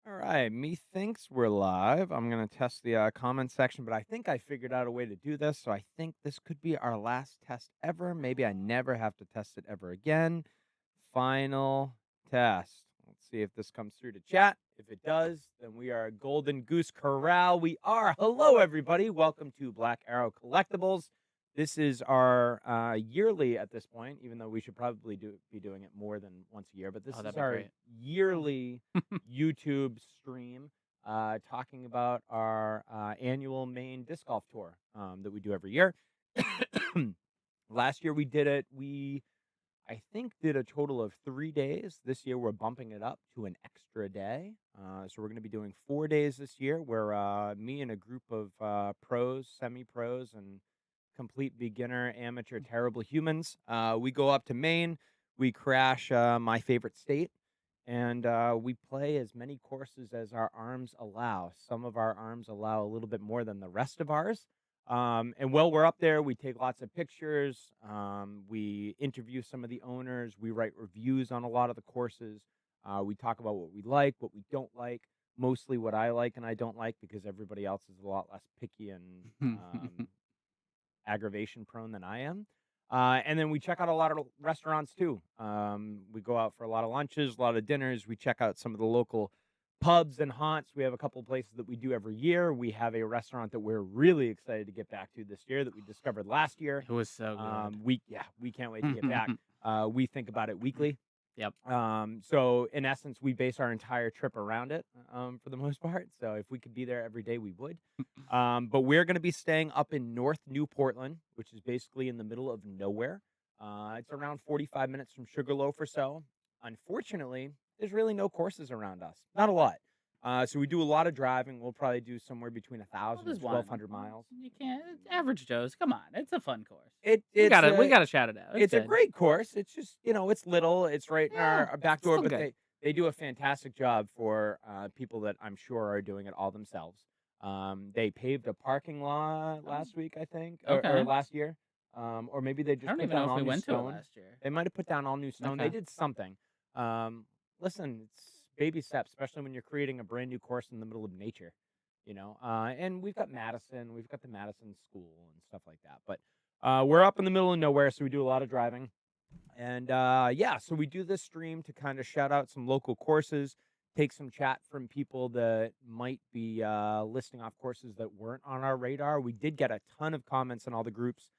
All right, methinks we're live. I'm going to test the comment section, but I think I figured out a way to do this. So I think this could be our last test ever. Maybe I never have to test it ever again. Final test. Let's see if this comes through to chat. If it does, then we are a Golden Goose Corral. We are. Hello, everybody. Welcome to Black Arrow Collectibles. This is our yearly at this point, even though we should probably be doing it more than once a year. But this Oh, is that'd be our great. yearly YouTube stream talking about our annual Maine Disc Golf Tour that we do every year. Last year we did it. I think, did a total of 3 days. This year, we're bumping it up to an extra day. So we're going to be doing 4 days this year, where me and a group of pros, semi-pros, and complete beginner, amateur, terrible humans, we go up to Maine. We crash my favorite state, and we play as many courses as our arms allow. Some of our arms allow a little bit more than the rest of ours. And while we're up there, we take lots of pictures. We interview some of the owners. We write reviews on a lot of the courses. We talk about what we like, what we don't like, mostly what I like and I don't like, because everybody else is a lot less picky and aggravation prone than I am. And then we check out a lot of restaurants too. We go out for a lot of lunches, a lot of dinners. We check out some of the local pubs and haunts. We have a couple of places that we do every year. We have a restaurant that we're really excited to get back to this year that we discovered last year. It was so good. We can't wait to get back. We think about it weekly. Yep. So in essence, we base our entire trip around it, for the most part. So if we could be there every day, we would. But we're going to be staying up in North New Portland, which is basically in the middle of nowhere. It's around 45 minutes from Sugarloaf or so. Unfortunately, there's really no courses around us. Not a lot. So we do a lot of driving. We'll probably do somewhere between 1,000 and There's one. 1,200 miles. You can't. It's average Joe's. Come on, it's a fun course. It We it's got to We a got to shout it out. it's a Good. great course. It's just, it's little. It's right in Yeah, our back it's door, still but good. they do a fantastic job for people that I'm sure are doing it all themselves. They paved a parking lot Oh, last week, I think, or okay. last year, or maybe they I just don't put even know down if all we new went to it stone. last year. They might have put down all new stone. They Okay. did something. Listen, it's baby steps, especially when you're creating a brand new course in the middle of nature. And we've got the Madison School and stuff like that. But we're up in the middle of nowhere, so we do a lot of driving. And yeah, so we do this stream to kind of shout out some local courses, take some chat from people that might be listing off courses that weren't on our radar. We did get a ton of comments in all the groups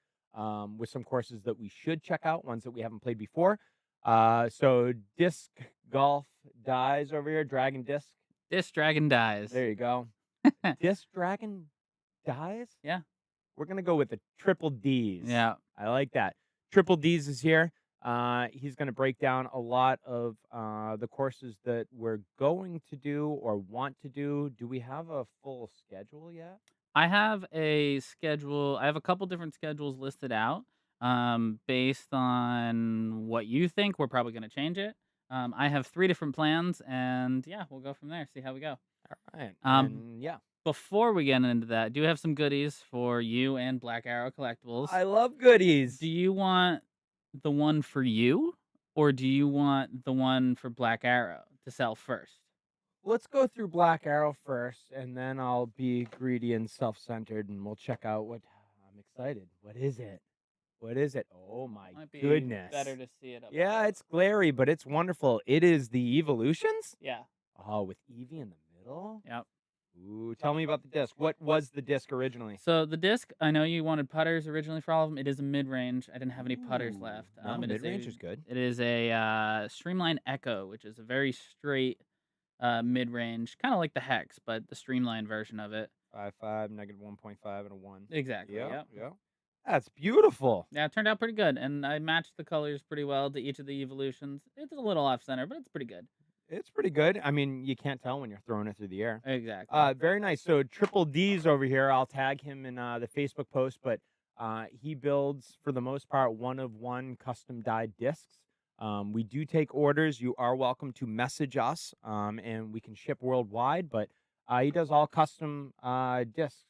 with some courses that we should check out, ones that we haven't played before. So Disc Golf Dies over here, Dragon Disc. This dragon dies. There you go. Disc Dragon Dies? Yeah. We're going to go with the triple D's. Yeah. I like that. Triple D's is here. He's going to break down a lot of the courses that we're going to do or want to do. Do we have a full schedule yet? I have a schedule. I have a couple different schedules listed out. Based on what you think, we're probably going to change it. I have 3 different plans, and yeah, we'll go from there. See how we go. All right. Um, And yeah, Before we get into that, I do have some goodies for you and Black Arrow Collectibles. I love goodies. Do you want the one for you, or do you want the one for Black Arrow to sell first? Let's go through Black Arrow first, and then I'll be greedy and self-centered, and we'll check out what I'm excited. What is it? What is it? Oh my Might be goodness. better to see it up Yeah, close. it's glary, but it's wonderful. It is the Evolutions? Yeah. Oh, with Eevee in the middle? Yep. Ooh, tell me about the disc. What was the disc originally? So the disc, I know you wanted putters originally for all of them. It is a mid-range. I didn't have any putters Ooh, left. no, It is mid-range a is good. it is a Streamline Echo, which is a very straight mid-range, kind of like the Hex, but the streamlined version of it. 5.5, -1.5, and a 1. Exactly. Yeah, Yep. yeah. That's beautiful. Yeah, it turned out pretty good, and I matched the colors pretty well to each of the evolutions. It's a little off center, but it's pretty good. It's pretty good. I mean, you can't tell when you're throwing it through the air. Exactly. Very nice. So Triple D's over here. I'll tag him in the Facebook post, but he builds for the most part one of one custom dyed discs. We do take orders. You are welcome to message us, and we can ship worldwide. But he does all custom discs.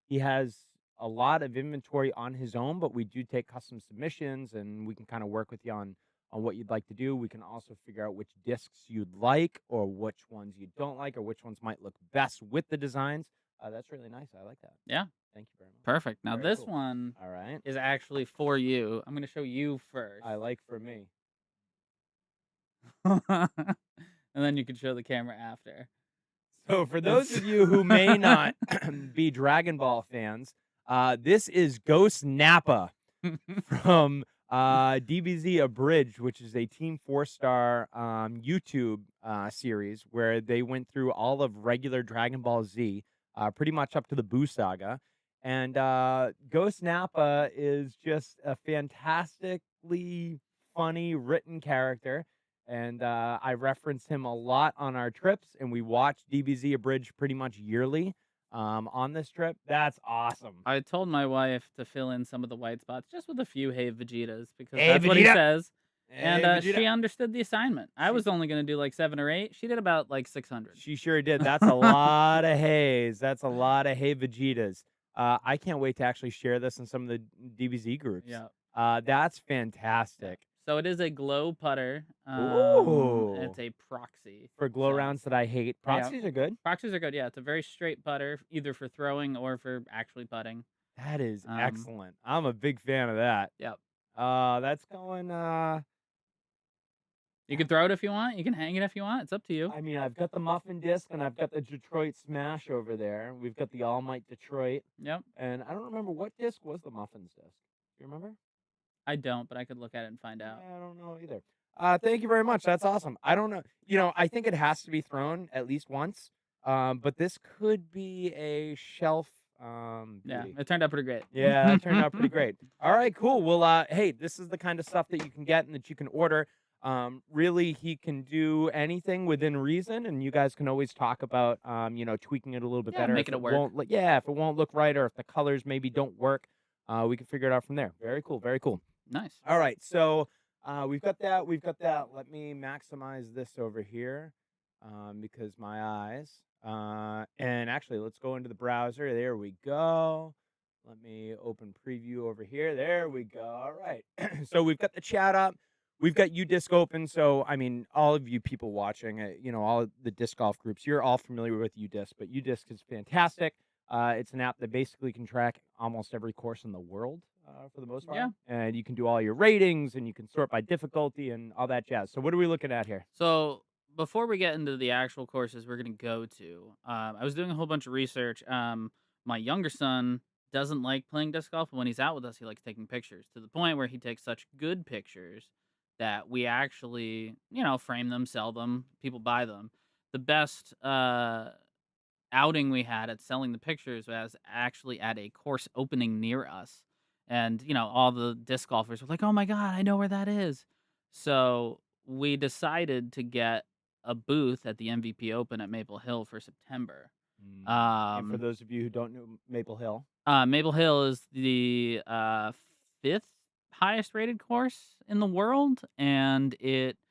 He has a lot of inventory on his own, but we do take custom submissions, and we can kind of work with you on on what you'd like to do. We can also figure out which discs you'd like, or which ones you don't like, or which ones might look best with the designs. That's really nice. I like that. Yeah, Thank you very much. perfect. Now Very this cool. one All right. is actually for you. I'm gonna show you first, I like for me. and then you can show the camera after. So for those It's of you who may not be Dragon Ball fans, this is Ghost Nappa from DBZ Abridged, which is a Team 4-star YouTube series where they went through all of regular Dragon Ball Z, pretty much up to the Buu Saga. And Ghost Nappa is just a fantastically funny written character. And I reference him a lot on our trips, and we watch DBZ Abridged pretty much yearly on this trip. That's awesome. I told my wife to fill in some of the white spots just with a few "Hey Vegetas" because Hey, that's what he Vegeta! says, and Hey, Vegeta! she understood the assignment. I She was only gonna do like 7 or 8. She did about like 600. She sure did. That's a lot of hays. That's a lot of hey Vegetas. I can't wait to actually share this in some of the DBZ groups. Yeah. That's Yeah. fantastic. So it is a glow putter. Ooh. It's a proxy. For glow So rounds that I hate. yeah, Proxies are good. proxies are good. Yeah, it's a very straight putter, either for throwing or for actually putting. That is Um, excellent. I'm a big fan of that. yep. That's going You can throw it if you want. You can hang it if you want. It's up to you. I mean, I've got the muffin disc and I've got the Detroit Smash over there. We've got the All Might Detroit. Yep. And I don't remember what disc was the muffins disc. You remember? I don't, but I could look at it and find out. I don't know either. Thank you very much. That's awesome. I don't know. I think it has to be thrown at least once. But this could be a shelf Yeah, beauty. it turned out pretty great. Yeah, that turned out pretty great. All right, cool. Well, hey, this is the kind of stuff that you can get and that you can order. Really, he can do anything within reason, and you guys can always talk about, tweaking it a little bit Yeah, better. making If it work. won't, if it won't look right, or if the colors maybe don't work, we can figure it out from there. Very cool. Very cool. Nice. All right, so we've got that. We've got that. Let me maximize this over here because my eyes. And actually, let's go into the browser. There we go. Let me open preview over here. There we go. All right. So we've got the chat up. We've got UDisc open. So, I mean, all of you people watching, all of the disc golf groups, you're all familiar with UDisc, but UDisc is fantastic. It's an app that basically can track almost every course in the world for the most part. Yeah. And you can do all your ratings and you can sort by difficulty and all that jazz. So what are we looking at here? So before we get into the actual courses we're gonna go to, I was doing a whole bunch of research. My younger son doesn't like playing disc golf, but when he's out with us, he likes taking pictures to the point where he takes such good pictures that we actually, frame them, sell them, people buy them. The best outing we had at selling the pictures was actually at a course opening near us. And, all the disc golfers were like, "Oh my god, I know where that is." So, we decided to get a booth at the MVP Open at Maple Hill for September. And for those of you who don't know Maple Hill, Maple Hill is the 5th highest rated course in the world, and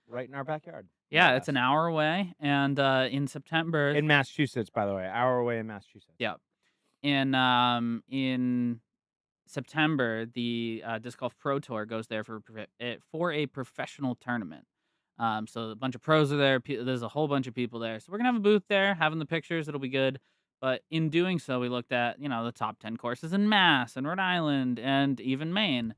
right in our backyard. yeah, it's an hour away, and in September In Massachusetts, by the way, hour away in Massachusetts. yeah. In September, the Disc Golf Pro Tour goes there for a professional tournament. So a bunch of pros are there. There's a whole bunch of people there. So we're gonna have a booth there, having the pictures. It'll be good. But in doing so, we looked at the top 10 courses in Mass and Rhode Island and even Maine.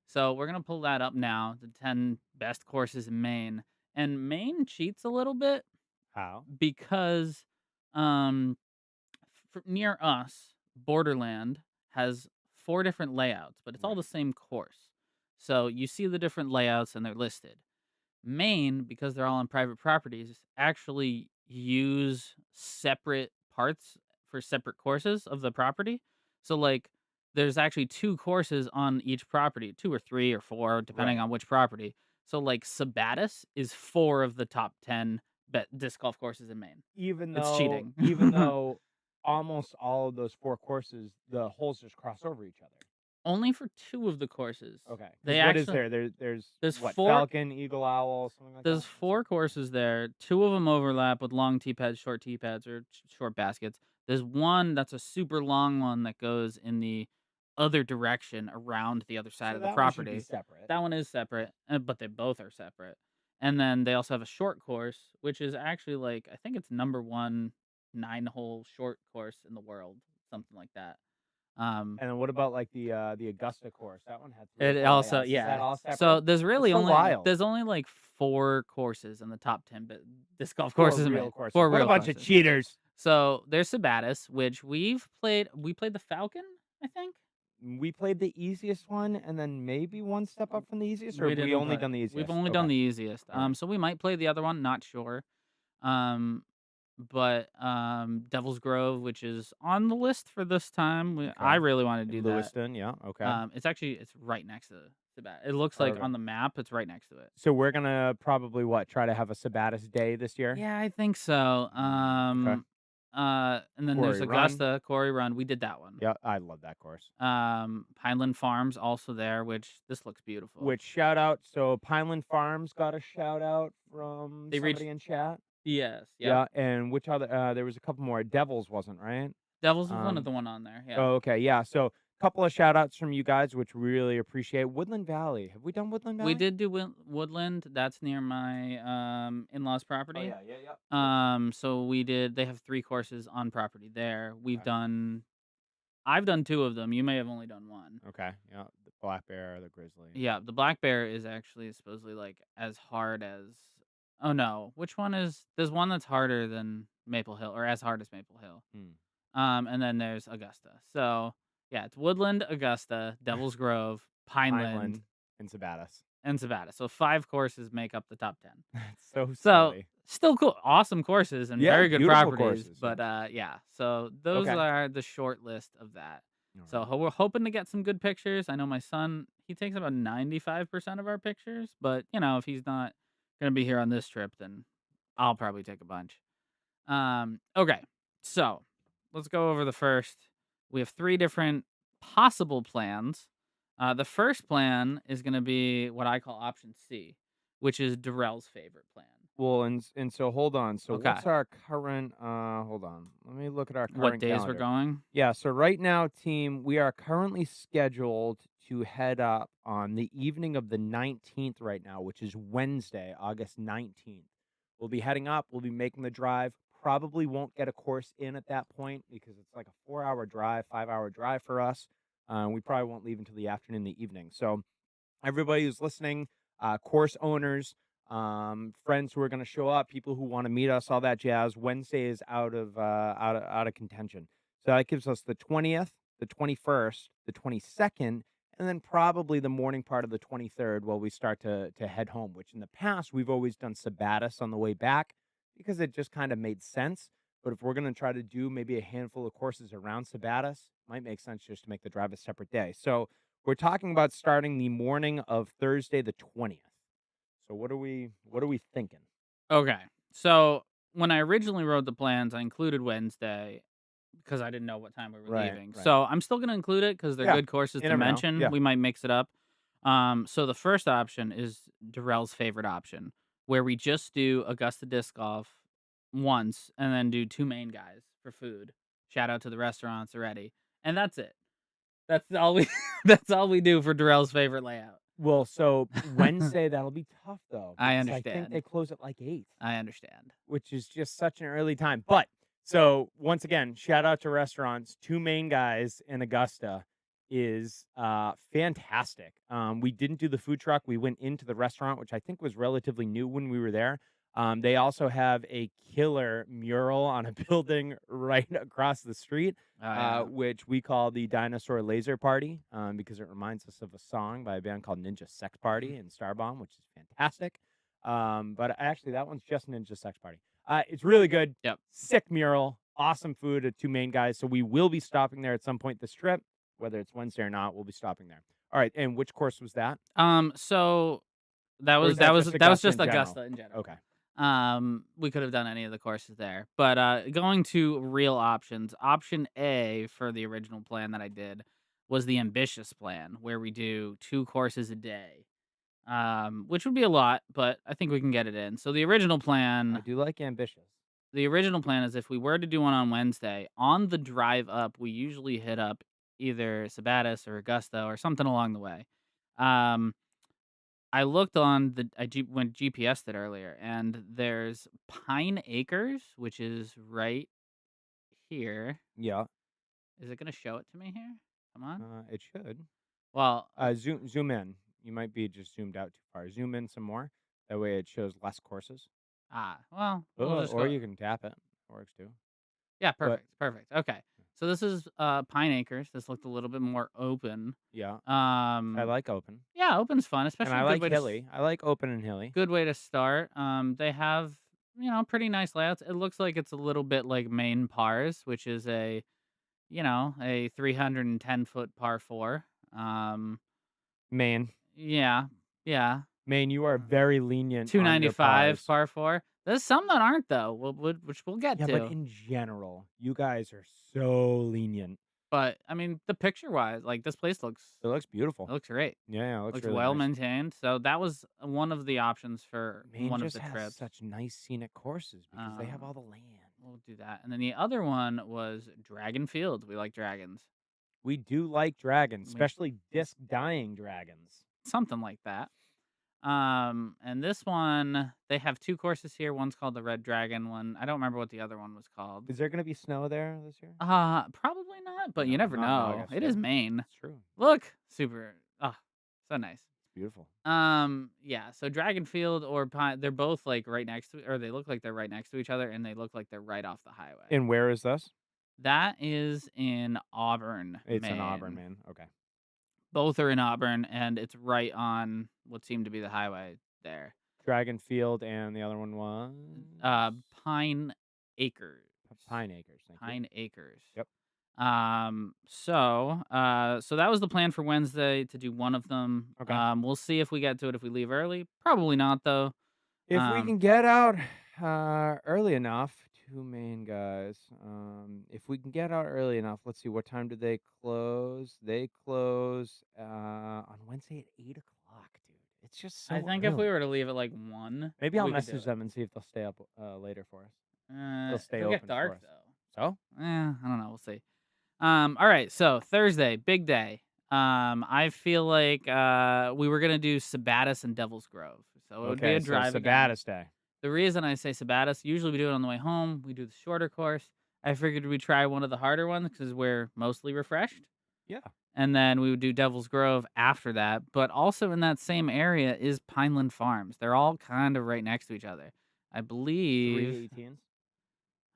So we're gonna pull that up now. The 10 best courses in Maine, and Maine cheats a little bit How? because um near us, Borderland has 4 different layouts, but it's all the Right. same course. So you see the different layouts and they're listed. Maine, because they're all on private properties, actually use separate parts for separate courses of the property. So like there's actually 2 courses on each property, 2 or 3 or 4 depending Right. on which property. So like Sabatis is 4 of the top 10 disc golf courses in Maine. Even It's though cheating. even though almost all of those 4 courses, the holes just cross over each other. Only for 2 of the courses. Okay. 'Cause They what is actually there? There's what? 4 Falcon, Eagle Owl, something like there's that? 4 courses there. 2 of them overlap with long tee pads, short tee pads, or short baskets. There's one that's a super long one that goes in the other direction around the other side So of the that one should be property. separate. That one is separate, but they both are separate. And then they also have a short course, which is actually like I think it's number one 9-hole short course in the world, something like that. Um, And then what about like the Augusta course? That one had 3 or it 4 also layouts. Is that yeah. all So separate? That's so wild. there's only like 4 courses in the top 10 disc golf 4 courses in real Maine. courses. 4 What a real bunch of courses. cheaters. So there's Sabatis, which we played the Falcon, I think. We played the easiest one and then maybe one step up from the easiest, or We have we didn't only play. done the We've easiest? only Okay. done the easiest. Alright. So we might play the other one, not sure. Um, but Devil's Grove, which is on the list for this time. I Okay. really want to do In that. Lewiston, yeah, okay. It's right next to Sabat. It looks like on Perfect. the map, it's right next to it. So we're gonna probably what, try to have a Sabatis day this year? Yeah, I think so. Okay. And then there's Quarry Run. Augusta, Quarry Run. We did that one. Yeah, I love that course. Pineland Farms also there, which this looks beautiful. Which shout out, so Pineland Farms got a shout out from They reached somebody in chat. yes, yep. Yeah, and which other there was a couple more. Devils wasn't, right? Devils was one of Um the one on there. Yeah. oh, okay, yeah. So couple of shout outs from you guys, which we really appreciate. Woodland Valley. Have we done Woodland We Valley? did do Woodland. That's near my in-laws Oh property. yeah, yeah, yeah. Yep. So we did. They have 3 courses on property there. Okay. I've done 2 of them. You may have only done one. Okay. Yeah. The black bear, the grizzly. Yeah, the black bear is actually supposedly like as hard as. Oh no, which one is? There's one that's harder than Maple Hill or as hard as Maple Hill. Hmm. And then there's Augusta. So yeah, it's Woodland, Augusta, Devil's Grove, Pineland, Pineland and Sabatis. and Savannah. So 5 courses make up the top 10. That's so So silly. still cool, awesome courses and Yeah, very good beautiful properties. courses. But yeah, so those Okay. are the short list of that. All So right. we're hoping to get some good pictures. I know my son, he takes about 95% of our pictures, but if he's not gonna be here on this trip, then I'll probably take a bunch. Okay, so let's go over the first. We have 3 different possible plans. The first plan is going to be what I call option C, which is Darrell's favorite plan. Well, and so hold on. So Okay. what's our current hold on. Let me look at our What current days we're calendar. going? Yeah, so right now, team, we are currently scheduled to head up on the evening of the 19th right now, which is Wednesday, August 19th. We'll be heading up, we'll be making the drive. Probably won't get a course in at that point because it's like a 4-hour drive, 5-hour drive for us. We probably won't leave until the afternoon, the evening. So everybody who's listening, course owners, friends who are going to show up, people who want to meet us, all that jazz. Wednesday is out of contention. So that gives us the 20th, the 21st, the 22nd, and then probably the morning part of the 23rd while we start to head home, which in the past we've always done Sabatis on the way back because it just kind of made sense. But if we're going to try to do maybe a handful of courses around Sabatis, might make sense just to make the drive a separate day. So we're talking about starting the morning of Thursday the 20th. So what are we thinking? Okay. So when I originally wrote the plans, I included Wednesday because I didn't know what time we were Right, leaving. right. So I'm still going to include it because they're Yeah, good courses you to never know. mention. Yeah. We might mix it up. So the first option is Darrell's favorite option, where we just do Augusta Disc Golf once and then do Two Maine Guys for food. Shout out to the restaurants already, and that's it. That's all we. That's all we do for Darrell's favorite layout. Well, so Wednesday that'll be tough though I because I think they understand. close at like 8, I understand. which is just such an early time. But so once again, shout out to restaurants. Two Maine Guys in Augusta is fantastic. We didn't do the food truck. We went into the restaurant, which I think was relatively new when we were there. They also have a killer mural on a building right across the street, Oh yeah. which we call the Dinosaur Laser Party, because it reminds us of a song by a band called Ninja Sex Party and Starbomb, which is fantastic. But actually, that one's just Ninja Sex Party. It's really good. Yep. Sick mural. Awesome food at Two Maine Guys. So we will be stopping there at some point this trip, whether it's Wednesday or not. We'll be stopping there. All right. And which course was that? So that Or was is that just Augusta just in general? Augusta in general. Okay. We could have done any of the courses there, but going to real options. Option A for the original plan that I did was the ambitious plan, where we do 2 courses a day. Which would be a lot, but I think we can get it in. So I do like ambitious. the original plan is if we were to do one on Wednesday, on the drive up, we usually hit up either Sabatis or Augusta or something along the way. Um, I looked on went GPSed it earlier, and there's Pine Acres, which is right here. Yeah, Is it gonna show it to me here? Come on. it should. Well, Zoom in. You might be just zoomed out too far. Zoom in some more. That way it shows less courses. well, we'll just Or go. you can tap it. Works too. Yeah, But perfect, perfect. Okay, so this is Pine Acres. This looked a little bit more open. yeah, I Um, like open. yeah, open's fun, And especially I a good like way to hilly. I like open and hilly. good way to start. They have pretty nice layouts. It looks like it's a little bit like Maine Pars, which is a 310-foot par four. Maine. Yeah, yeah. Maine, you are very lenient on your 295 pars. par four. There's some that aren't though, which we'll get Yeah, but to. in general, you guys are so lenient. But I mean, the picture wise, like this place It looks beautiful. looks great. Yeah, it looks Looks really well nice. maintained. So that was one of the options for Maine one of just the has trips. such nice scenic courses because they have Um, all the land. we'll do that. And then the other one was Dragon Field. We like dragons. We do like dragons, We especially disc dying dragons. something like that. And this one, they have two courses here. One's called the Red Dragon one. I don't remember what the other one was called. Is there going to be snow there this year? Probably not, but you No, never not in know. August. It Yeah, is Maine. it's true. Look, super. Oh, so nice. It's beautiful. Yeah. So Dragonfield or Pine, they're both like right next to, or they look like they're right next to each other, and they look like they're right off the highway. And where is this? That is in Auburn, It's in Auburn, Maine. man. Okay. Both are in Auburn, and it's right on what seemed to be the highway there. Dragon Field and the other one was Pine Acres. Pine Acres. Thank you. Pine Acres. Yep. So that was the plan for Wednesday to do one of them. Okay. We'll see if we get to it if we leave early. Probably not though. If we can get out early enough, Two Maine Guys. If we can get out early enough, let's see. What time do they close? They close on Wednesday at 8 o'clock, dude. It's just so I think if early. we were to leave at like 1, Maybe I'll we could do message it. them and see if they'll stay up later for us. They'll stay It'll open get dark for us. though. So I don't know. We'll see. All right. So Thursday, big day. I feel like we were gonna do Sabatis and Devil's Grove, so it would be okay, a so drive again. Sabatis Day. The reason I say Sabatis, usually we do it on the way home. We do the shorter course. I figured we'd try one of the harder ones because we're mostly refreshed. Yeah. And then we would do Devil's Grove after that. But also in that same area is Pineland Farms. They're all kind of right next to each other. I believe. 3 18s.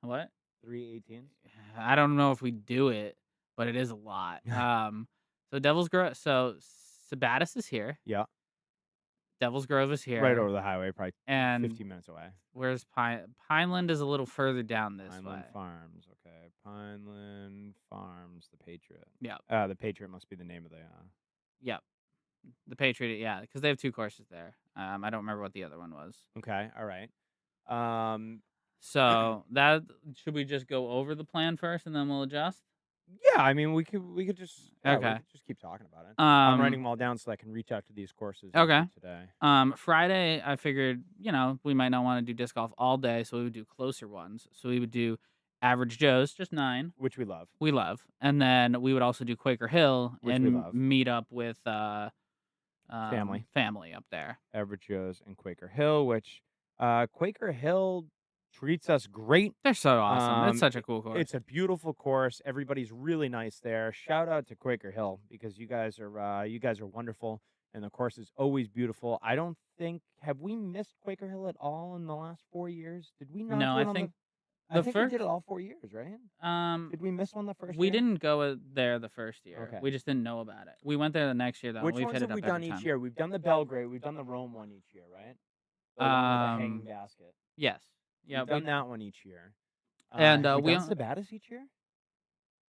What? 3 18s. I don't know if we do it, but it is a lot. So Devil's Grove. So Sabatis is here. Yeah. Devil's Grove is here. Right over the highway, probably And 15 minutes away. where's Pineland is a little further down this Pineland way. Farms. Okay. Pineland Farms, the Patriot. Yeah. The Patriot must be the name of the. Yep. The Patriot, yeah, because they have two courses there. I don't remember what the other one was. Okay. All right. So that should we just go over the plan first and then we'll adjust? Yeah. I mean, we could just we Okay. could just keep talking about it. I'm writing Um, them all down so I can reach out to these courses Okay. after today. Friday, I figured, we might not want to do disc golf all day, so we would do closer ones. So we would do Average Joe's, just 9. Which we love. We love. And then we would also do Quaker Hill Which we and love. meet up with Family up there. Average Joe's and Quaker Hill, which Quaker Hill treats us great. They're so awesome. It's such a cool course. It's a beautiful course. Everybody's really nice there. Shout out to Quaker Hill because you guys are wonderful and the course is always beautiful. I don't think have we missed Quaker Hill at all in the last 4 years? Did we not? No, do it I on think I the think we first did it all 4 years, right? Did we miss one the first we year? didn't go there the first year. Okay. We just didn't know about it. We went there the next year though. Which We've ones hit have it we up done every each time. year? We've done the Belgrade. We've done the Rome one each year, right? The one with the hanging basket. Yes. Yeah. We've done that one each year. And have we we done Sabatis each year?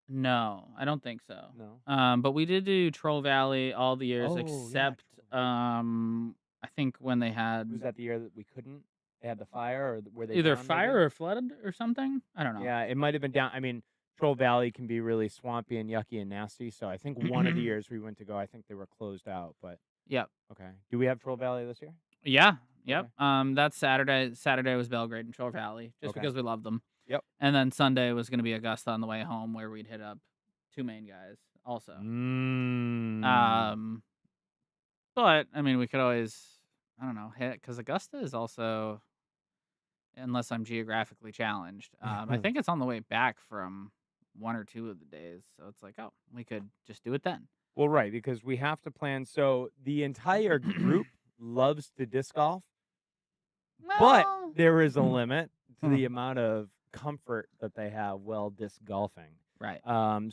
No, I don't think so. No. But we did do Troll Valley all the years Oh, yeah, except I think when they had Was that the year that we couldn't? They had the fire, or were they either down, fire maybe? or flood or something. I don't know. Yeah, it might have been down. I mean, Troll Valley can be really swampy and yucky and nasty. So I think one of the years we went to go, I think they were closed out. But Yep. okay, do we have Troll Valley this year? Yeah. Yep. Okay. That's Saturday. Saturday was Belgrade and Troll Valley, just because we love them. Yep. And then Sunday was going to be Augusta on the way home, where we'd hit up Two Maine Guys. also. Mm. Um, but I mean, we could always, I don't know, hit because Augusta is also, unless I'm geographically challenged. I think it's on the way back from one or two of the days, so it's like, oh, we could just do it then. Well, right, because we have to plan. So the entire group loves to disc golf, but Well, there is a limit to the amount of comfort that they have while disc golfing. right.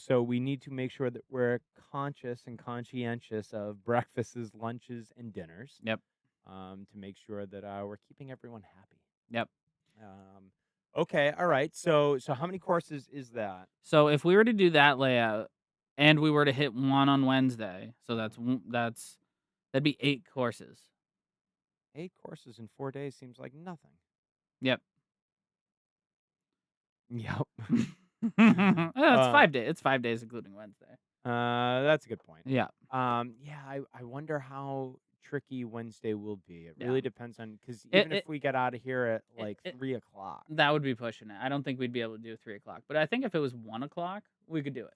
So we need to make sure that we're conscious and conscientious of breakfasts, lunches, and dinners. Yep. To make sure that we're keeping everyone happy. Yep. Okay, all right. So how many courses is that? So if we were to do that layout, and we were to hit one on Wednesday, so that'd be 8 courses. 8 courses in 4 days seems like nothing. Yep. Yep. It's Uh, 5 days. It's 5 days including Wednesday. that's a good point. Yeah. Yeah, I wonder how tricky Wednesday will be. It Yeah. really depends on because It, even if it, we get out of here at it, like it 3 o'clock, that would be pushing it. I don't think we'd be able to do 3 o'clock, but I think if it was 1 o'clock, we could do it.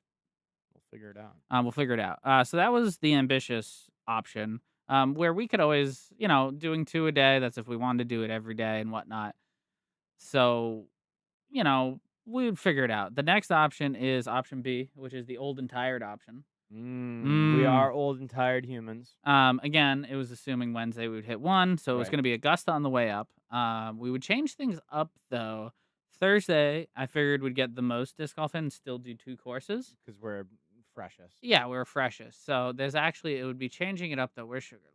we'll figure it out. We'll figure it out. So that was the ambitious option, where we could always, doing 2 a day. That's if we wanted to do it every day and whatnot. So, we would figure it out. The next option is option B, which is the old and tired option. We are old and tired humans. Again, it was assuming Wednesday we would hit one, so it was Right. going to be Augusta on the way up. We would change things up though. Thursday, I figured we'd get the most disc golf in and still do 2 courses. Because we're freshest. Yeah, we were freshest. So it would be changing it up though. Where's Sugarloaf?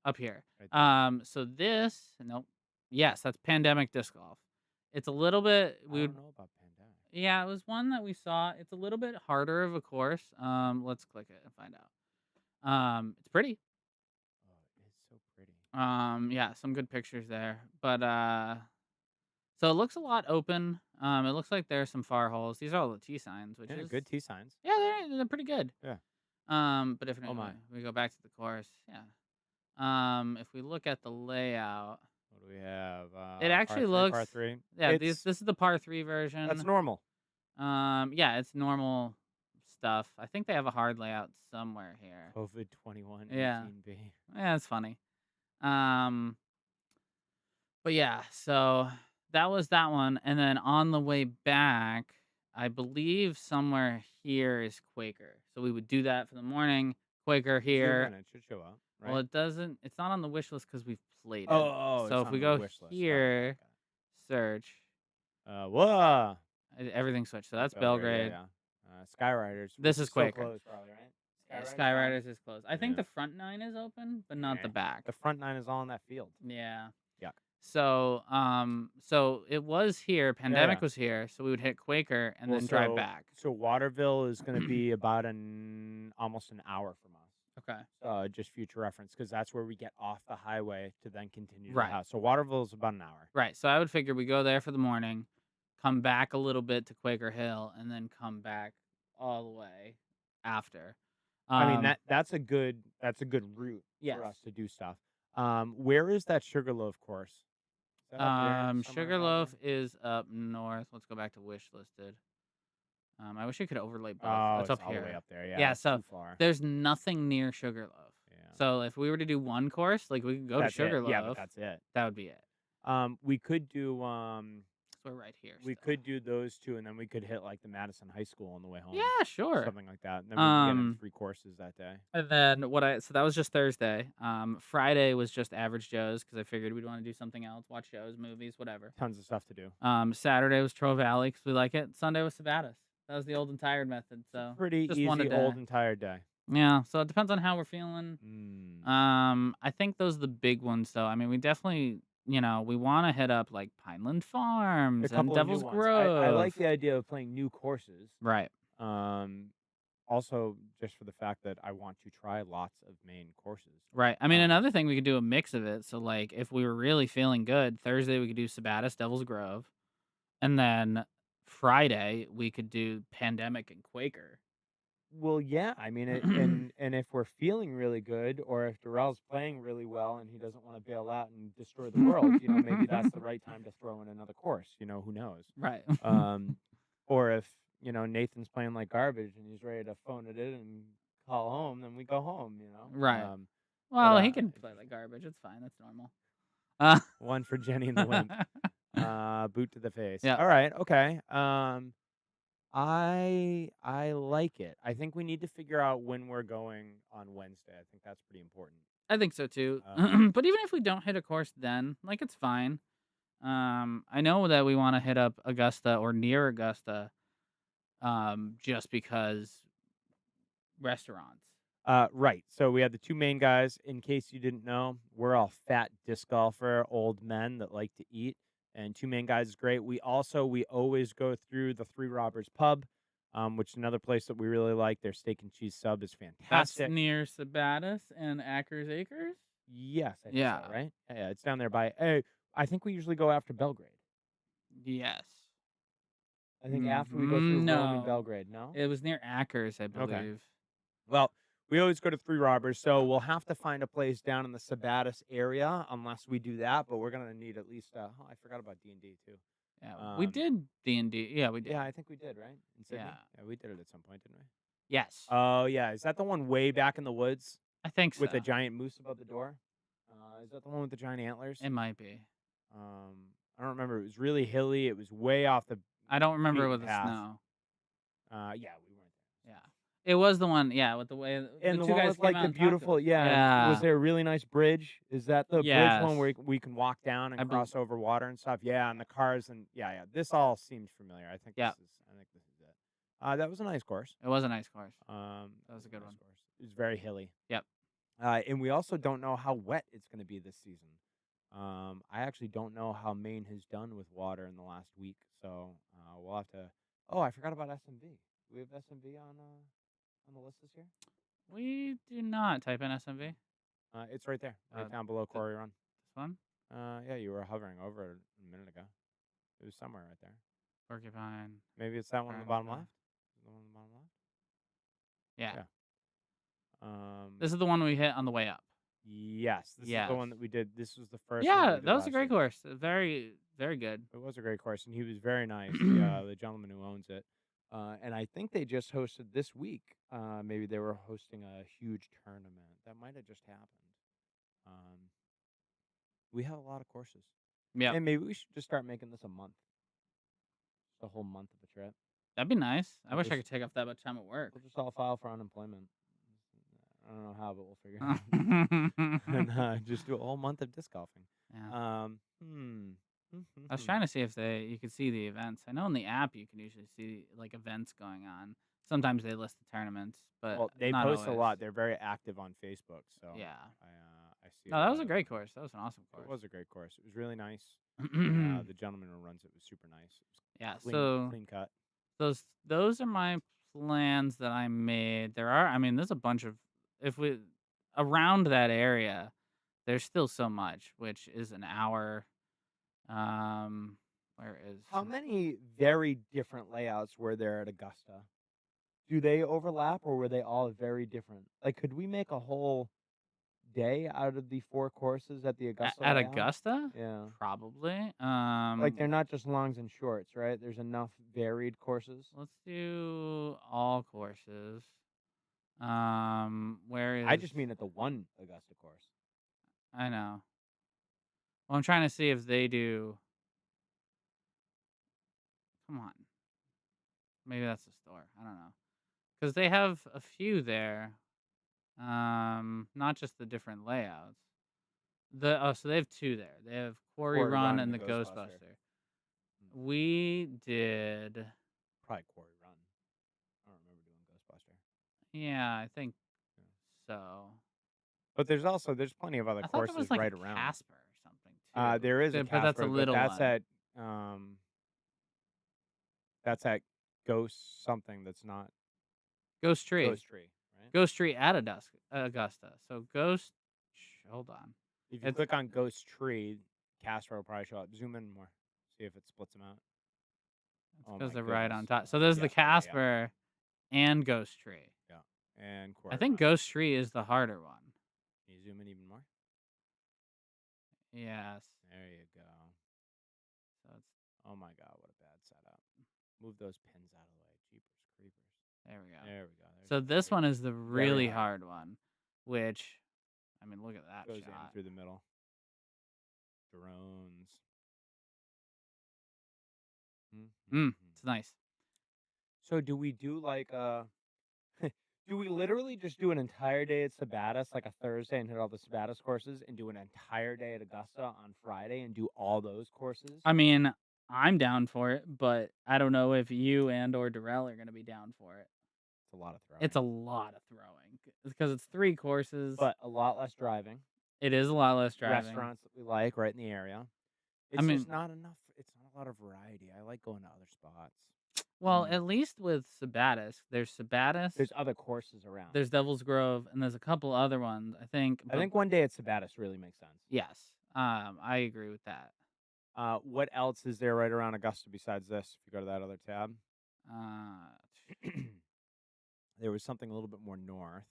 Up here. Right there. So nope. Yes, that's Pandemic Disc Golf. It's a little bit, I don't know about pandemic. yeah, it was one that we saw. It's a little bit harder of a course. Let's click it and find out. It's pretty. Oh, it is so pretty. Yeah, some good pictures there. But so it looks a lot open. It looks like there's some far holes. These are all the T signs, which Yeah, is good T signs. yeah, they're pretty good. Yeah. But if Oh my. we go back to the course, yeah. If we look at the layout, What do we have? it Par actually three, looks par three. yeah. It's This is the par 3 version. that's normal. Yeah, it's normal stuff. I think they have a hard layout somewhere here. COVID 21 Yeah. 18B. Yeah, it's funny. But yeah, so that was that one, and then on the way back, I believe somewhere here is Quaker. So we would do that for the morning. Quaker Zoom here. in, it should show up, right? Well, it doesn't. It's not on the wish list because we've played it. Oh, So it's if we on the go wish list. Got it, here, got search, it. Whoa. everything switched. So that's Belgrade, Belgrade. yeah. Skywriters. This is still Quaker. closed probably, right? Skywriters is closed. I think Yeah. the front 9 is open, but not the Yeah. back. The front 9 is all in that field. Yeah. Yuck. So it was here. Pandemic yeah. was here, so we would hit Quaker and Well, then drive back. So Waterville is going to be about almost an hour from us. Okay. Just future reference, because that's where we get off the highway to then continue to Right. the house. So Waterville is about an hour. Right. So I would figure we go there for the morning, come back a little bit to Quaker Hill, and then come back all the way after. I mean that's a good route Yes. for us to do stuff. Where is that Sugarloaf course? Is that up here somewhere Sugarloaf around there? is up north. Let's go back to wish listed. I wish I could overlay both. Oh, It's up all here. the way up there. Yeah. Yeah, it's so too far. there's nothing near Sugarloaf. Yeah. So if we were to do one course, like we could go That's to it. Sugarloaf. Yeah, but that's it. That would be it. We could do So we're right here. we still. could do those two, and then we could hit like the Madison High School on the way home. Yeah, sure. Something like that. And then we could get in 3 courses that day. And then so that was just Thursday. Friday was just average Joe's because I figured we'd want to do something else, watch shows, movies, whatever. Tons of stuff to do. Saturday was Troll Valley because we like it. Sunday was Sabatis. That was the old and tired method. So Pretty just easy, wanted to- old and tired day. yeah. So it depends on how we're feeling. I think those are the big ones though. I mean, we definitely, we want to hit up like Pineland Farms A and couple of new Devil's ones. Grove. I like the idea of playing new courses. Right. Also, just for the fact that I want to try lots of main courses. Right. I mean, another thing we could do a mix of it. So, like, if we were really feeling good, Thursday we could do Sabatis, Devil's Grove, and then Friday we could do Pandemic and Quaker. Well, yeah. I mean, and if we're feeling really good, or if Darrell's playing really well and he doesn't want to bail out and destroy the world, maybe that's the right time to throw in another course. Who knows? Right. Or if Nathan's playing like garbage and he's ready to phone it in and call home, then we go home. Right. But Well, he can it's play just like garbage. It's fine. That's normal. Uh, one for Jenny and the Wimp. Boot to the face. yeah. All right, okay. I like it. I think we need to figure out when we're going on Wednesday. I think that's pretty important. I think so too. Um, But even if we don't hit a course then, like it's fine. I know that we want to hit up Augusta or near Augusta, just because restaurants. right. So we have the Two Maine Guys. In case you didn't know, we're all fat disc golfer old men that like to eat, and Two Maine Guys is great. We always go through the Three Robbers Pub, which is another place that we really like. Their steak and cheese sub is That's fantastic. near Sabatis and Ackers Acres. Yes, I think so. Yeah. Right? Yeah, it's down there by. Hey, I think we usually go after Belgrade. Yes. I think after we go through Rome and No, Belgrade. No. it was near Ackers, I Okay. believe. Well, we always go to Three Robbers, so we'll have to find a place down in the Sabatis area unless we do that. But we're gonna need at least. Oh, I forgot about D&D too. Yeah, we Um, did D&D. Yeah, we did. yeah, I think we did, right? In Sydney. Yeah. Yeah, we did it at some point, didn't we? Yes, Oh yeah, is that the one way back in the woods I think with so. the giant moose above the door? Is that the one with the giant antlers? It might be. I don't remember. It was really hilly. It was way off the I don't remember beaten with the path. snow. Yeah, we weren't there. Yeah, it was the one. Yeah, with the way the And the two one guys with came like out the and talked to beautiful, us. yeah. And was Yeah. there a really nice bridge? Is that the bridge one Yes. where we can walk down and I bel cross over water and stuff? Yeah, and the cars and yeah. This all seems familiar. I think Yeah, this is it. That was a nice course. it was a nice course. That It was a was a good nice one. course. It was very hilly. Yep. And we also don't know how wet it's going to be this season. I actually don't know how Maine has done with water in the last week, so we'll have to. Oh, I forgot about SMV. Do we have SMV on the list this year? We do not type in SMV. It's right there, right down below Th- Quarry Run. this one, Yeah, you were hovering over it a minute ago. It was somewhere right there. Porcupine. Maybe it's that one on the bottom left. The one on the bottom left. Yeah. Yeah. This is the one we hit on the way up. Yes, this is Yes. the one that we did. This was the first one Yeah, we did that was a last great year. course. Very, very good. It was a great course, and he was very nice. The gentleman who owns it, and I think they just hosted this week. Maybe they were hosting a huge tournament that might have just happened. We have a lot of courses, Yeah, and maybe we should just start making this a month, just a whole month of a trip. that'd be nice. I We'll wish I just could take off that much time at work. we'll just all file for unemployment. I don't know how, but we'll figure it out. And just do a whole month of disc golfing. Yeah. Hmm. I was trying to see if you could see the events. I know in the app you can usually see like events going on. Sometimes they list the tournaments, but Well, they not post a always. lot. They're very active on Facebook, so Yeah. I see. No, that was a great course. That was an awesome It course. was a great course. It was really nice. The gentleman who runs it was super nice. It was Yeah. clean, So clean cut. those are my plans that I made. I mean, there's a bunch of if we around that area. There's still so much, which is an hour. Where is How many very different layouts were there at Augusta? Do they overlap, or were they all very different? Like, could we make a whole day out of the 4 courses at the Augusta at layout? Augusta? Yeah. Probably. Like, they're not just longs and shorts, right? There's enough varied courses. Let's do all courses. Where is? I just mean at the one Augusta course. I know. Well, I'm trying to see if they do. Come on. Maybe that's the store. I don't know. Because they have a few there. Not just the different layouts. So they have 2 there. They have Quarry Run and the Ghostbuster. We did. Probably Quarry Run. I don't remember doing Ghostbuster. Yeah, I think so. But there's plenty of other I thought there courses was like right a around. Casper or something too. There is a But Casper, that's a little that's one. at that's at Ghost something. That's not Ghost Tree. Ghost Tree, right? Ghost Tree at Augusta. So hold on. If you click on Ghost Tree, Casper will probably show up. Zoom in more, see if it splits them out. Because they're right on top. So there's the Casper and Ghost Tree. Yeah, and Quarry I think Run. Ghost Tree is the harder one. Can you zoom in even more? Yes. There you go. So it's Oh my God, what a bad setup. Move those pins out of the way. Jeepers creepers. There we go. There we go. There's So the this straight. one is the Very really hard. hard one, which, I mean, look at that Goes in shot. through the middle. Drones. It's nice. So do we do like do we literally just do an entire day at Sabatis, like a Thursday, and hit all the Sabatis courses, and do an entire day at Augusta on Friday and do all those courses? I mean, I'm down for it, but I don't know if you and or Darrell are gonna be down for it. It's a lot of throwing. It's a lot of throwing because it's 3 courses. But a lot less driving. It is a lot less driving. Restaurants that we like right in the area. It's I mean, just not enough. It's not a lot of variety. I like going to other spots. well, at least with Sabatis, there's Sabatis, There's other courses around. there's Devil's Grove, and there's a couple other ones, I think. I think one day at Sabatis really makes sense. Yes, I agree with that. What else is there right around Augusta besides this? If you go to that other tab, there was something a little bit more north.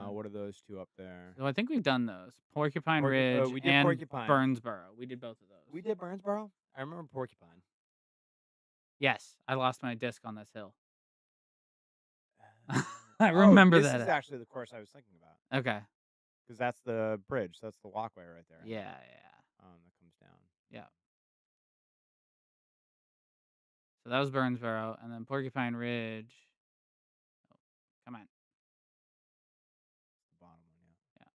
What are those two up there? So I think we've done those. Porcupine Ridge we did and Porcupine. Burnsboro. We did both of those. We did Burnsboro? I remember Porcupine. Yes, I lost my disc on this hill. I remember this that. This is actually the course I was thinking about. Okay. Because that's the bridge. That's the walkway right there. Yeah. That comes down. Yeah. So that was Burnsboro, and then Porcupine Ridge. Oh, come on. The bottom one, yeah.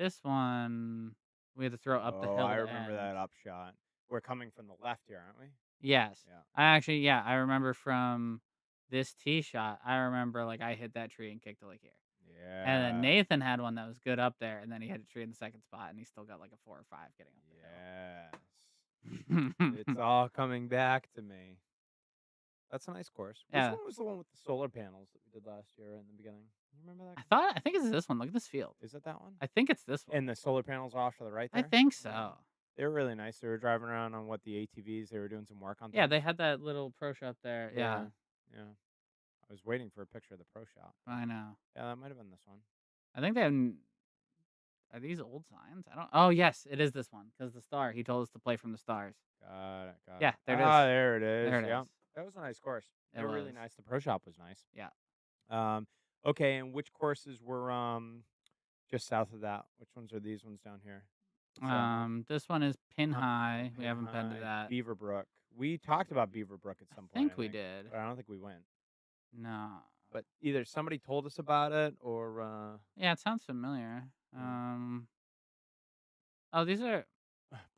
This one, we had to throw up the hill. I remember that up shot. We're coming from the left here, aren't we? Yes. Yeah. I remember from this tee shot. I remember like I hit that tree and kicked it like here. Yeah. And then Nathan had one that was good up there, and then he hit a tree in the second spot, and he still got like a 4 or 5 getting up the hill. It's all coming back to me. That's a nice course. Which one was the one with the solar panels that we did last year in the beginning? You remember that? I think it's this one. Look at this field. Is it that one? I think it's this one. And the solar panels off to the right there? I think so. They were really nice. They were driving around on the ATVs. They were doing some work on things. Yeah, they had that little pro shop there. Yeah. I was waiting for a picture of the pro shop. I know. Yeah, that might have been this one. I think they have. Are these old signs? I don't. Oh yes, it is this one because the star. He told us to play from the stars. Got it. Yeah, there it is. There it is. There it yeah. is. That was a nice course. It They were really nice. The pro shop was nice. Yeah. Okay, and which courses were just south of that? Which ones are these ones down here? This one is Pin High. We haven't been to that. Beaverbrook. We talked about Beaverbrook at some point. I think we did. But I don't think we went. No. But either somebody told us about it or yeah, it sounds familiar. Oh, these are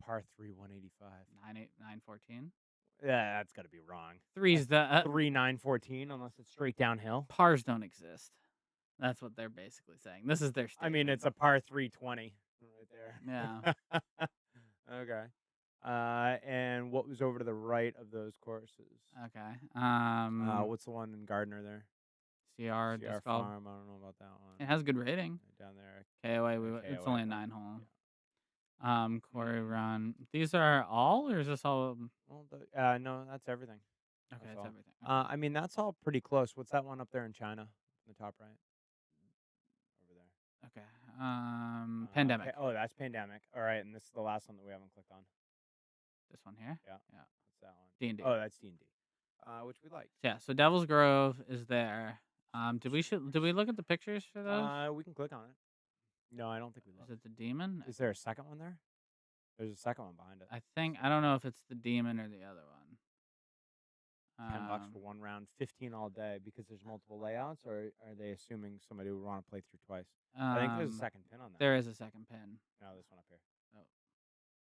par 3 185. 914. Yeah, that's got to be wrong. 3's the 3 914 unless it's straight downhill. Pars don't exist. That's what they're basically saying. This is their statement. I mean, it's a par 320 right there. Yeah. Okay. And what was over to the right of those courses? Okay. What's the one in Gardner there? CR Disc Golf. Farm. I don't know about that one. It has a good rating. Down there. KOA. It's only a 9 hole. Yeah. Quarry Run. These are all, or is this all? Well, no, that's everything. Okay, that's everything. Okay. I mean, that's all pretty close. What's that one up there in China? In the top right. Over there. Okay. Pandemic. That's Pandemic. All right, and this is the last one that we haven't clicked on. This one here. Yeah. Yeah. What's that one? D&D. Oh, that's D&D. Which we like. Yeah. So Devil's Grove is there. Did we look at the pictures for those? We can click on it. No, I don't think we looked. Is it the demon? Is there a second one there? There's a second one behind it. I don't know if it's the demon or the other one. $10 for one round, 15 all day because there's multiple layouts, or are they assuming somebody would want to play through twice? I think there's a second pin on that. There is a second pin. No, this one up here.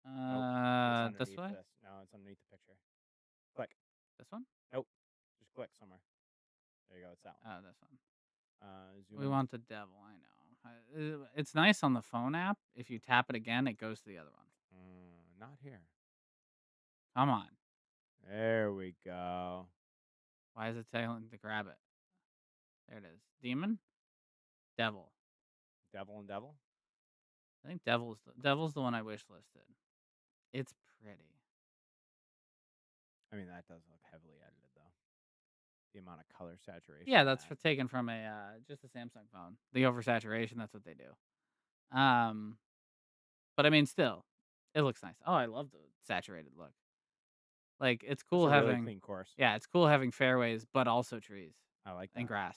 Oh. This way? No, it's underneath the picture. Click. This one? Nope. Just click somewhere. There you go. It's that one. Oh, this one. Zoom we want the devil. I know. It's nice on the phone app. If you tap it again, it goes to the other one. Not here. Come on. There we go. Why is it telling to grab it? There it is. Demon? Devil. Devil and devil? I think devil's the one I wish listed. It's pretty. I mean, that does look heavily edited, though. The amount of color saturation. Yeah, that's taken from just a Samsung phone. The oversaturation, that's what they do. But I mean, still, it looks nice. Oh, I love the saturated look. Like, it's It's cool a really having clean course. yeah, it's cool having fairways, but also trees I like and that. grass.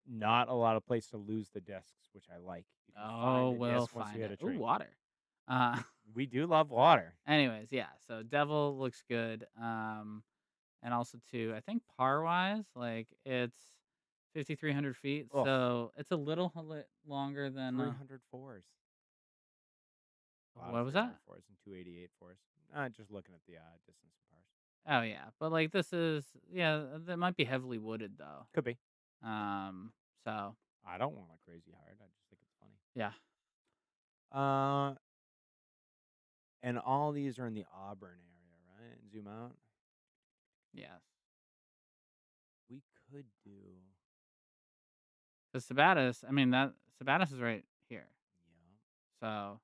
Not a lot of place to lose the discs, which I like. You can Oh, find a we'll disc once you find hit it. a Ooh, tree. water. Uh, We do love water. anyways, yeah, so Devil looks good. And also too, I think par-wise, like, it's 5,300 feet, Ugh, so it's a lit longer than, 300 fours. A lot of what was that? 300 fours and 288 fours. Just looking at the distance and pars. Oh, yeah, but, like, this is yeah, that might be heavily wooded, though. Could be. Um, so, I don't want like crazy hard. I just think it's funny. yeah. Uh, and all these are in the Auburn area, right? Zoom out. Yes. We could do. The Sabatis, I mean, that Sabatis is right here, Yeah. so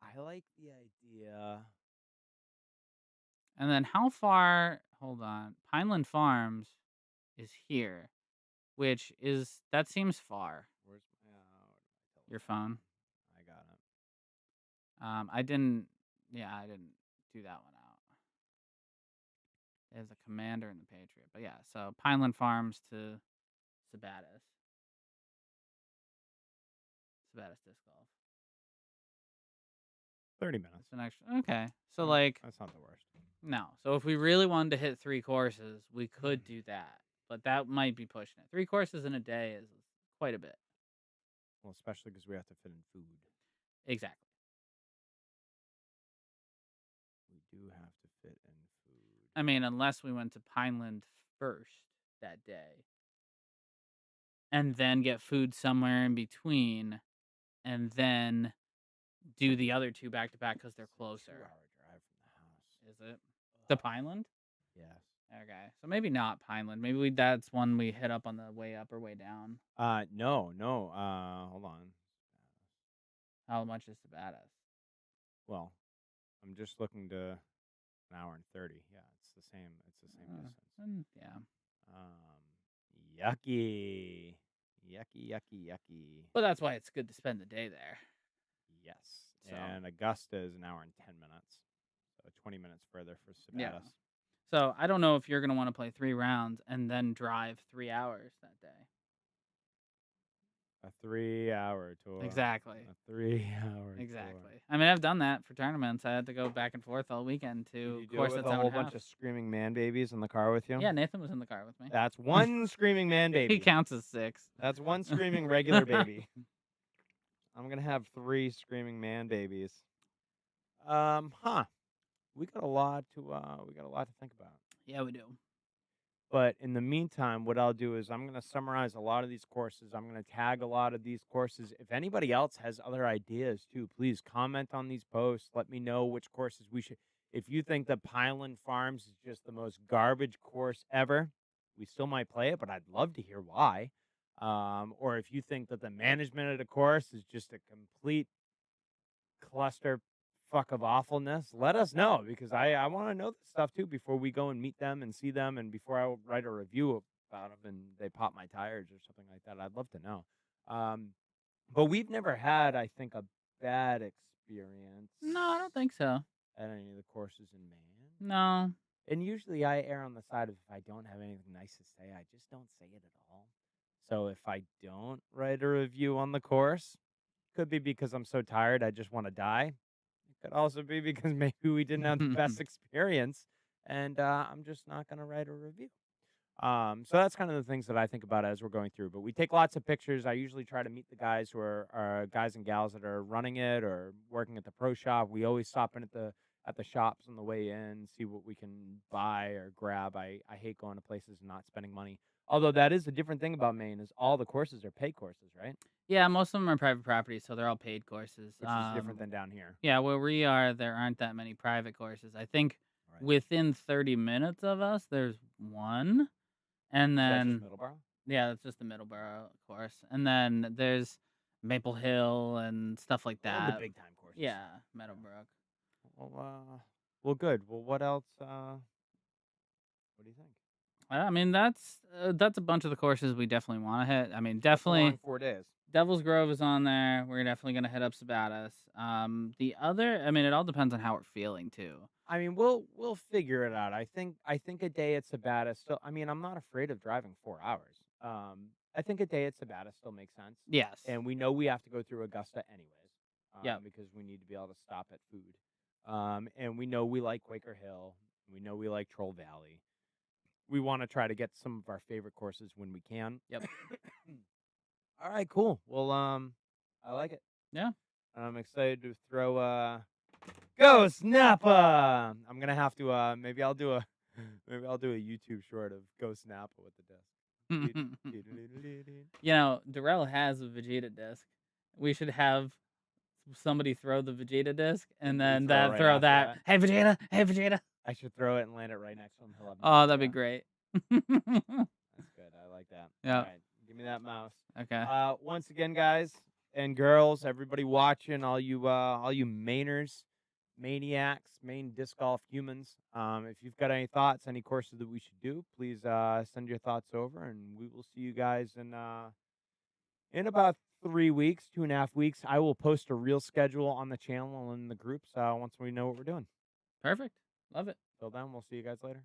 I like the idea. and then how far hold on, Pineland Farms is here, which is that seems far. Where's my Your telephone? phone. I got it. I didn't yeah, I didn't do that one out. There's a Commander and the Patriot. But yeah, so Pineland Farms to Sabatis. Sabatis Disc Golf. 30 minutes. It's an extra okay. So Yeah, like that's not the worst. no. So if we really wanted to hit 3 courses, we could do that. But that might be pushing it. 3 courses in a day is quite a bit. Well, especially because we have to fit in food. Exactly. We do have to fit in food. I mean, unless we went to Pineland first that day and then get food somewhere in between and then do the other 2 back to back because they're It's a closer. 2-hour drive from the house. Is it? The Pineland? Yes. Okay. So maybe not Pineland. Maybe that's one we hit up on the way up or way down. No. Hold on. How much is Sabatis? Well, I'm just looking to an hour and 30. Yeah, it's the same. It's the same distance. Yeah. Yucky. Yucky. But that's why it's good to spend the day there. Yes. So. And Augusta is an hour and 10 minutes. So 20 minutes further for Sabatis. Yeah. So I don't know if you're going to want to play 3 rounds and then drive 3 hours that day. A 3-hour tour. Exactly. A 3-hour Exactly. tour. I mean, I've done that for tournaments. I had to go back and forth all weekend to Did you course do it with that's a hour whole and a half. bunch of screaming man babies in the car with you? Yeah, Nathan was in the car with me. That's one screaming man baby. He counts as 6. That's one screaming regular baby. I'm gonna have 3 screaming man babies. We got a lot to think about. Yeah, we do. But in the meantime, what I'll do is I'm going to summarize a lot of these courses. I'm going to tag a lot of these courses. If anybody else has other ideas too, please comment on these posts. Let me know which courses we should. If you think that Pineland Farms is just the most garbage course ever, we still might play it, but I'd love to hear why. Or if you think that the management of the course is just a complete cluster fuck of awfulness, let us know because I want to know this stuff too before we go and meet them and see them and before I write a review about them and they pop my tires or something like that. I'd love to know. But we've never had, I think, a bad experience. No, I don't think so. At any of the courses in Maine. No. And usually I err on the side of if I don't have anything nice to say, I just don't say it at all. So if I don't write a review on the course, could be because I'm so tired I just want to die. It could also be because maybe we didn't have the best experience, and I'm just not going to write a review. So that's kind of the things that I think about as we're going through. But we take lots of pictures. I usually try to meet the guys who are guys and gals that are running it or working at the pro shop. We always stop in at the shops on the way in, see what we can buy or grab. I hate going to places and not spending money. Although that is a different thing about Maine is all the courses are pay courses, right? Yeah, most of them are private property, so they're all paid courses. Which is different than down here. Yeah, where we are, there aren't that many private courses. I think Right. within 30 minutes of us, there's one. And Is that then, just Middleborough? yeah, that's just the Middleborough course. And then there's Maple Hill and stuff like All that. the big time courses. Yeah, Meadowbrook. Well, good. Well, what else? What do you think? I mean, that's a bunch of the courses we definitely wanna hit. I mean, That's a long definitely 4 days. Devil's Grove is on there. We're definitely gonna hit up Sabatis. The other I mean, it all depends on how we're feeling too. I mean, we'll figure it out. I think a day at Sabata still. I mean, I'm not afraid of driving 4 hours. I think a day at Sabata still makes sense, Yes. and we know we have to go through Augusta anyways, Yep. because we need to be able to stop at food. And we know we like Quaker Hill. We know we like Troll Valley. We want to try to get some of our favorite courses when we can. Yep. All right, cool. Well, I like it. Yeah. I'm excited to throw Ghost Napa. I'm gonna have to maybe I'll do a maybe I'll do a YouTube short of Ghost Napa with the disc. Darrell has a Vegeta disc. We should have somebody throw the Vegeta disc and And we then throw that right throw after that. that. Hey Vegeta, hey Vegeta. I should throw it and land it right next to him. He'll have no Oh, that'd be idea. great. That's good. I like that. All Yeah. right, give me that mouse. Okay. Once again, guys and girls, everybody watching, all you Mainers, maniacs, Maine disc golf humans. If you've got any thoughts, any courses that we should do, please send your thoughts over, and we will see you guys in about 3 weeks, 2.5 weeks. I will post a real schedule on the channel and in the groups once we know what we're doing. Perfect. Love it. Till then, we'll see you guys later.